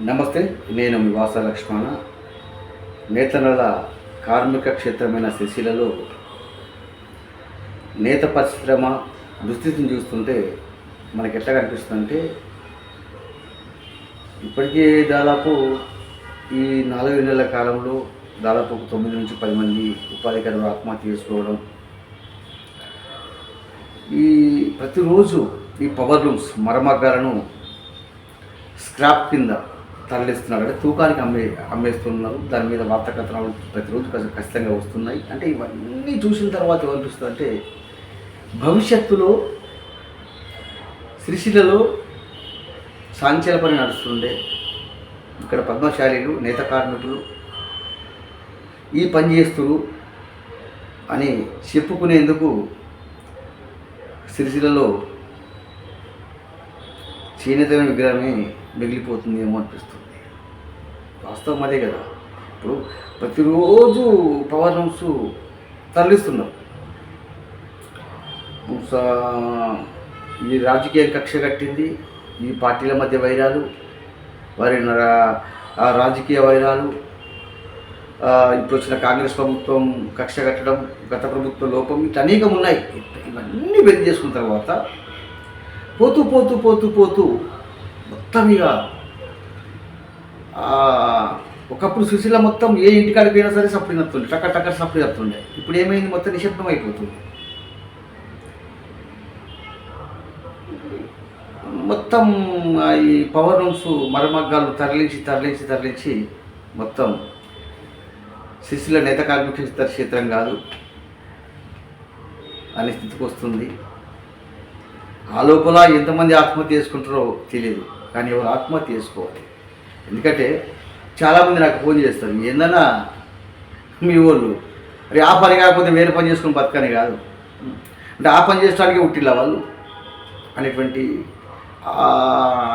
నమస్తే, నేను మీ వాస లక్ష్మణ. నేతన్నల కార్మిక క్షేత్రమైన సిరిసిల్లలో నేత పరిశ్రమ దుస్థితిని చూస్తుంటే మనకి ఎట్లా కనిపిస్తుందంటే, ఇప్పటికే దాదాపు ఈ 4 నెలల కాలంలో దాదాపు 9 నుంచి 10 మంది ఉపాధికరులు ఆత్మహత్య చేసుకోవడం, ఈ ప్రతిరోజు ఈ పవర్ లూమ్స్ మరమగ్గాలను స్క్రాప్ కింద తరలిస్తున్నారు. అంటే తూకానికి అమ్మేస్తున్నారు. దాని మీద వార్తా కథనాలు ప్రతిరోజు ఖచ్చితంగా వస్తున్నాయి. అంటే ఇవన్నీ చూసిన తర్వాత ఏమనిపిస్తుంది అంటే, భవిష్యత్తులో సిరిసిల్లలో సాంఖ్యాల పని నడుస్తుండే ఇక్కడ పద్మశాలీలు నేత కార్మికులు ఈ పని చేస్తురు అని చెప్పుకునేందుకు సిరిసిల్లలో చేనేతమైన విగ్రహమే మిగిలిపోతుంది ఏమో అనిపిస్తుంది. వాస్తవం అదే కదా. ఇప్పుడు ప్రతిరోజు పవర్ లూమ్స్ తరలిస్తున్నారు. ఈ రాజకీయ కక్ష కట్టింది, ఈ పార్టీల మధ్య వైరాలు, వారి రాజకీయ వైరాలు, ఇప్పుడు వచ్చిన కాంగ్రెస్ ప్రభుత్వం కక్ష కట్టడం, గత ప్రభుత్వ లోపం, ఇట్లా అనేకం ఉన్నాయి. ఇవన్నీ బెండ్ చేసుకున్న తర్వాత పోతూ పోతూ పోతూ పోతూ మొత్తం ఇక ఒకప్పుడు సిరిసిల్ల మొత్తం ఏ ఇంటికాడికి పోయినా సరే సప్లై నడుతుండే, టక్కర్ సప్లై నడుతుండే. ఇప్పుడు ఏమైంది, మొత్తం నిశ్శబ్దం అయిపోతుంది. మొత్తం ఈ పవర్ లూమ్స్ మరమగ్గాలు తరలించి మొత్తం సిరిసిల్ల నేత కార్మిక క్షేత్రం కాదు అనే స్థితికి వస్తుంది. ఆ లోపల ఎంతమంది ఆత్మహత్య చేసుకుంటారో తెలియదు, కానీ ఎవరు ఆత్మహత్య చేసుకోవాలి. ఎందుకంటే చాలామంది నాకు ఫోన్ చేస్తారు, ఏందన్నా మీ వాళ్ళు అరే ఆ పని కాకపోతే వేరే పని చేసుకుని బతకని కాదు, అంటే ఆ పని చేయడానికి ఉట్టిలా వాళ్ళు అనేటువంటి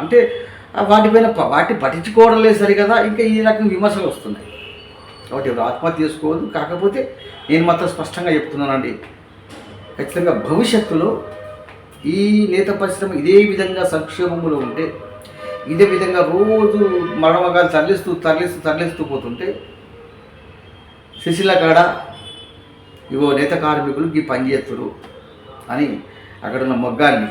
అంటే వాటిపైన వాటి పట్టించుకోవడం లేదు సరికదా. ఇంకా ఈ రకంగా విమర్శలు వస్తున్నాయి. కాబట్టి ఎవరు ఆత్మహత్య చేసుకోవద్దు. కాకపోతే నేను మాత్రం స్పష్టంగా చెప్తున్నానండి, ఖచ్చితంగా భవిష్యత్తులో ఈ నేత పరిశ్రమ ఇదే విధంగా సంక్షేమంలో ఉంటే, ఇదే విధంగా రోజు మరమగాలు తరలిస్తూ పోతుంటే, సిరిసిల్ల కాడ ఇవో నేత కార్మికులు ఈ పని చేస్తురు అని అక్కడ ఉన్న మగ్గాన్ని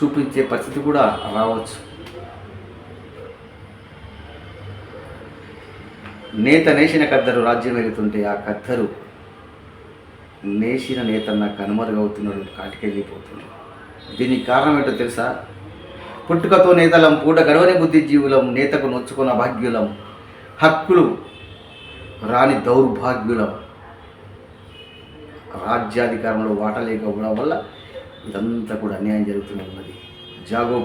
చూపించే పరిస్థితి కూడా రావచ్చు. నేత నేసిన కద్దరు రాజ్యం వెళుతుంటే ఆ కద్దరు నేసిన నేతన్న కనుమరుగవుతున్నాడు, కాటికెళ్ళిపోతున్నాడు. దీనికి కారణం ఏంటో తెలుసా? పుట్టుకతో నేతలం, పూట గడవని బుద్ధిజీవులం, నేతకు నొచ్చుకున్న భాగ్యులం, హక్కులు రాని దౌర్భాగ్యులం, రాజ్యాధికారంలో వాటా లేకపోవడం వల్ల ఇదంతా కూడా అన్యాయం జరుగుతూనే ఉన్నది. జాగో